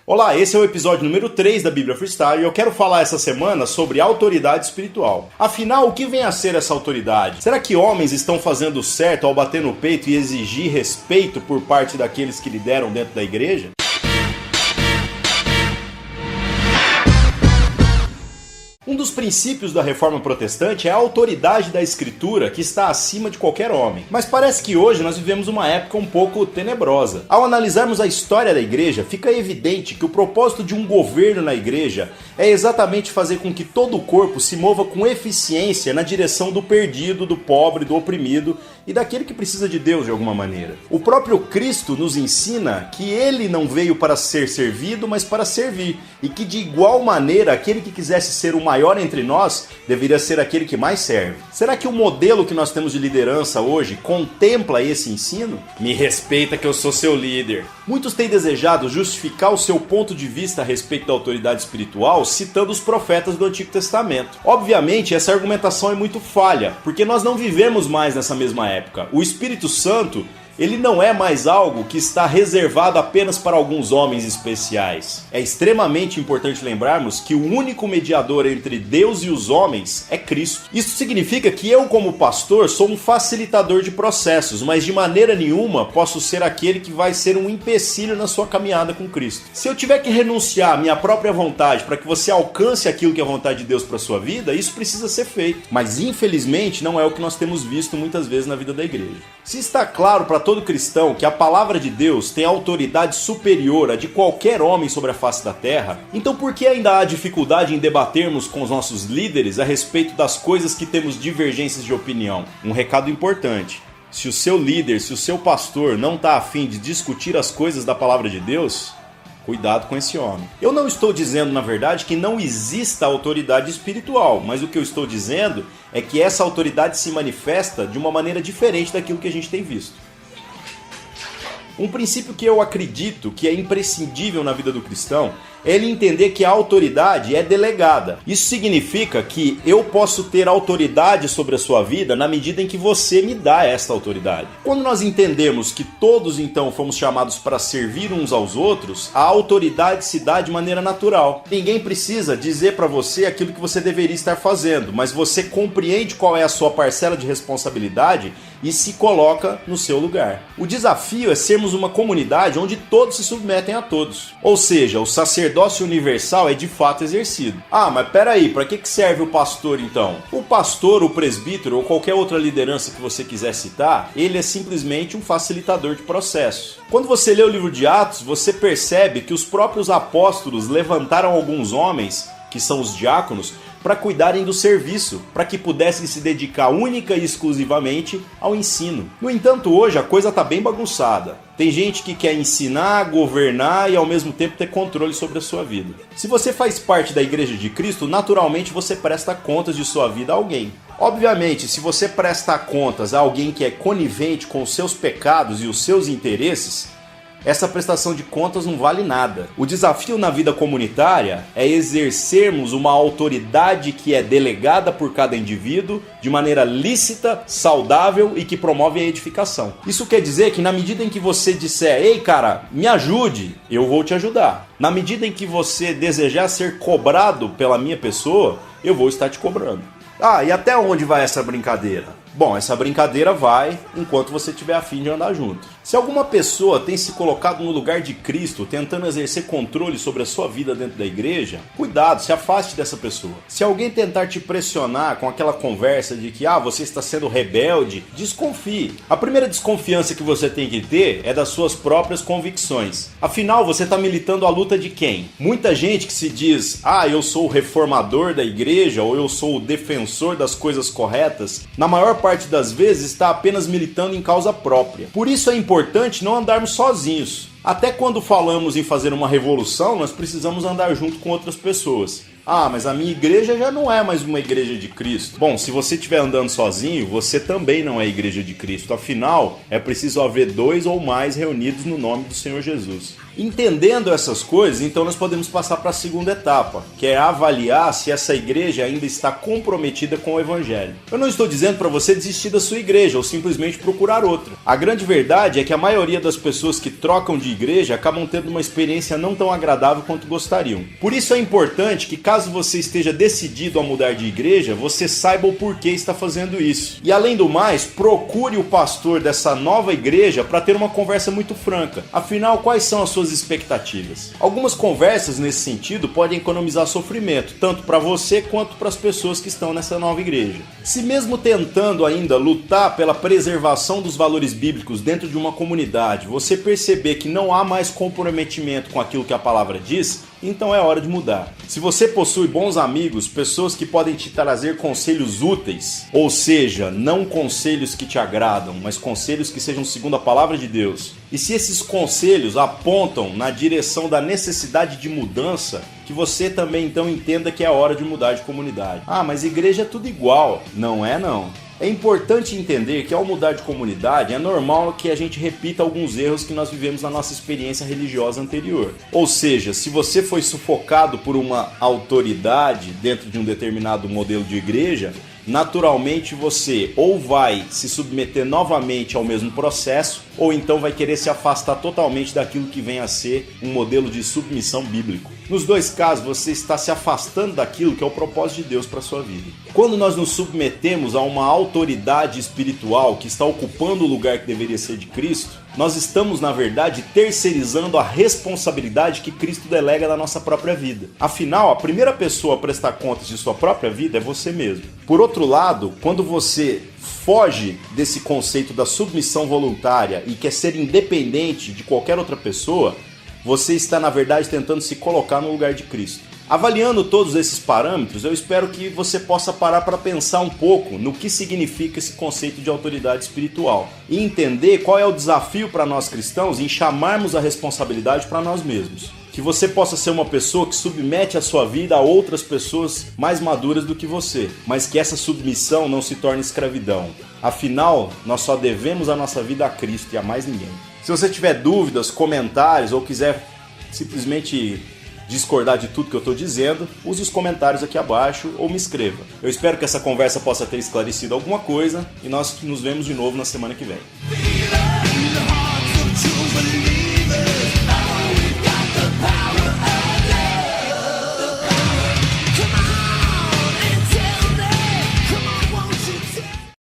Olá, esse é o episódio número 3 da Bíblia Freestyle e eu quero falar essa semana sobre autoridade espiritual. Afinal, o que vem a ser essa autoridade? Será que homens estão fazendo certo ao bater no peito e exigir respeito por parte daqueles que lideram dentro da igreja? Um dos princípios da Reforma Protestante é a autoridade da Escritura que está acima de qualquer homem. Mas parece que hoje nós vivemos uma época um pouco tenebrosa. Ao analisarmos a história da igreja, fica evidente que o propósito de um governo na igreja é exatamente fazer com que todo o corpo se mova com eficiência na direção do perdido, do pobre, do oprimido e daquele que precisa de Deus de alguma maneira. O próprio Cristo nos ensina que ele não veio para ser servido, mas para servir, e que de igual maneira aquele que quisesse ser o maior entre nós deveria ser aquele que mais serve. Será que o modelo que nós temos de liderança hoje contempla esse ensino? Me respeita que eu sou seu líder. Muitos têm desejado justificar o seu ponto de vista a respeito da autoridade espiritual citando os profetas do Antigo Testamento. Obviamente, essa argumentação é muito falha, porque nós não vivemos mais nessa mesma época. O Espírito Santo, ele não é mais algo que está reservado apenas para alguns homens especiais. É extremamente importante lembrarmos que o único mediador entre Deus e os homens é Cristo. Isso significa que eu, como pastor, sou um facilitador de processos, mas de maneira nenhuma posso ser aquele que vai ser um empecilho na sua caminhada com Cristo. Se eu tiver que renunciar à minha própria vontade para que você alcance aquilo que é a vontade de Deus para a sua vida, isso precisa ser feito. Mas infelizmente não é o que nós temos visto muitas vezes na vida da igreja. Se está claro para todo cristão que a palavra de Deus tem autoridade superior à de qualquer homem sobre a face da terra, então por que ainda há dificuldade em debatermos com os nossos líderes a respeito das coisas que temos divergências de opinião? Um recado importante: se o seu líder, se o seu pastor não está afim de discutir as coisas da palavra de Deus, cuidado com esse homem. Eu não estou dizendo, na verdade, que não exista autoridade espiritual, mas o que eu estou dizendo é que essa autoridade se manifesta de uma maneira diferente daquilo que a gente tem visto. Um princípio que eu acredito que é imprescindível na vida do cristão é ele entender que a autoridade é delegada. Isso significa que eu posso ter autoridade sobre a sua vida na medida em que você me dá esta autoridade. Quando nós entendemos que todos então fomos chamados para servir uns aos outros, a autoridade se dá de maneira natural. Ninguém precisa dizer para você aquilo que você deveria estar fazendo, mas você compreende qual é a sua parcela de responsabilidade e se coloca no seu lugar. O desafio é sermos uma comunidade onde todos se submetem a todos. Ou seja, o sacerdócio universal é de fato exercido. Ah, mas peraí, para que serve o pastor então? O pastor, o presbítero ou qualquer outra liderança que você quiser citar, ele é simplesmente um facilitador de processo. Quando você lê o livro de Atos, você percebe que os próprios apóstolos levantaram alguns homens, que são os diáconos, para cuidarem do serviço, para que pudessem se dedicar única e exclusivamente ao ensino. No entanto, hoje a coisa está bem bagunçada. Tem gente que quer ensinar, governar e ao mesmo tempo ter controle sobre a sua vida. Se você faz parte da Igreja de Cristo, naturalmente você presta contas de sua vida a alguém. Obviamente, se você presta contas a alguém que é conivente com os seus pecados e os seus interesses, essa prestação de contas não vale nada. O desafio na vida comunitária é exercermos uma autoridade que é delegada por cada indivíduo de maneira lícita, saudável e que promove a edificação. Isso quer dizer que na medida em que você disser, ei cara, me ajude, eu vou te ajudar. Na medida em que você desejar ser cobrado pela minha pessoa, eu vou estar te cobrando. Ah, e até onde vai essa brincadeira? Bom, essa brincadeira vai enquanto você tiver a fim de andar junto. Se alguma pessoa tem se colocado no lugar de Cristo, tentando exercer controle sobre a sua vida dentro da igreja, cuidado, se afaste dessa pessoa. Se alguém tentar te pressionar com aquela conversa de que você está sendo rebelde, desconfie. A primeira desconfiança que você tem que ter é das suas próprias convicções. Afinal, você está militando a luta de quem? Muita gente que se diz, eu sou o reformador da igreja, ou eu sou o defensor das coisas corretas, na maior parte das vezes está apenas militando em causa própria. Por isso é importante não andarmos sozinhos. Até quando falamos em fazer uma revolução, nós precisamos andar junto com outras pessoas. Mas a minha igreja já não é mais uma igreja de Cristo. Bom, se você estiver andando sozinho, você também não é igreja de Cristo. Afinal, é preciso haver 2 ou mais reunidos no nome do Senhor Jesus. Entendendo essas coisas, então nós podemos passar para a segunda etapa, que é avaliar se essa igreja ainda está comprometida com o evangelho. Eu não estou dizendo para você desistir da sua igreja ou simplesmente procurar outra. A grande verdade é que a maioria das pessoas que trocam de igreja acabam tendo uma experiência não tão agradável quanto gostariam. Por isso é importante que, caso você esteja decidido a mudar de igreja, você saiba o porquê está fazendo isso. E além do mais, procure o pastor dessa nova igreja para ter uma conversa muito franca. Afinal, quais são as suas expectativas? Algumas conversas nesse sentido podem economizar sofrimento, tanto para você quanto para as pessoas que estão nessa nova igreja. Se mesmo tentando ainda lutar pela preservação dos valores bíblicos dentro de uma comunidade, você perceber que não há mais comprometimento com aquilo que a palavra diz, então é hora de mudar. Se você possui bons amigos, pessoas que podem te trazer conselhos úteis, ou seja, não conselhos que te agradam, mas conselhos que sejam segundo a palavra de Deus, e se esses conselhos apontam na direção da necessidade de mudança, que você também então entenda que é hora de mudar de comunidade. Ah, mas igreja é tudo igual. Não é não. É importante entender que ao mudar de comunidade é normal que a gente repita alguns erros que nós vivemos na nossa experiência religiosa anterior. Ou seja, se você foi sufocado por uma autoridade dentro de um determinado modelo de igreja, naturalmente você ou vai se submeter novamente ao mesmo processo, ou então vai querer se afastar totalmente daquilo que vem a ser um modelo de submissão bíblico. Nos dois casos, você está se afastando daquilo que é o propósito de Deus para a sua vida. Quando nós nos submetemos a uma autoridade espiritual que está ocupando o lugar que deveria ser de Cristo, nós estamos, na verdade, terceirizando a responsabilidade que Cristo delega na nossa própria vida. Afinal, a primeira pessoa a prestar contas de sua própria vida é você mesmo. Por outro lado, quando você foge desse conceito da submissão voluntária e quer ser independente de qualquer outra pessoa, você está, na verdade, tentando se colocar no lugar de Cristo. Avaliando todos esses parâmetros, eu espero que você possa parar para pensar um pouco no que significa esse conceito de autoridade espiritual e entender qual é o desafio para nós cristãos em chamarmos a responsabilidade para nós mesmos. Que você possa ser uma pessoa que submete a sua vida a outras pessoas mais maduras do que você, mas que essa submissão não se torne escravidão. Afinal, nós só devemos a nossa vida a Cristo e a mais ninguém. Se você tiver dúvidas, comentários ou quiser simplesmente discordar de tudo que eu estou dizendo, use os comentários aqui abaixo ou me escreva. Eu espero que essa conversa possa ter esclarecido alguma coisa e nós nos vemos de novo na semana que vem.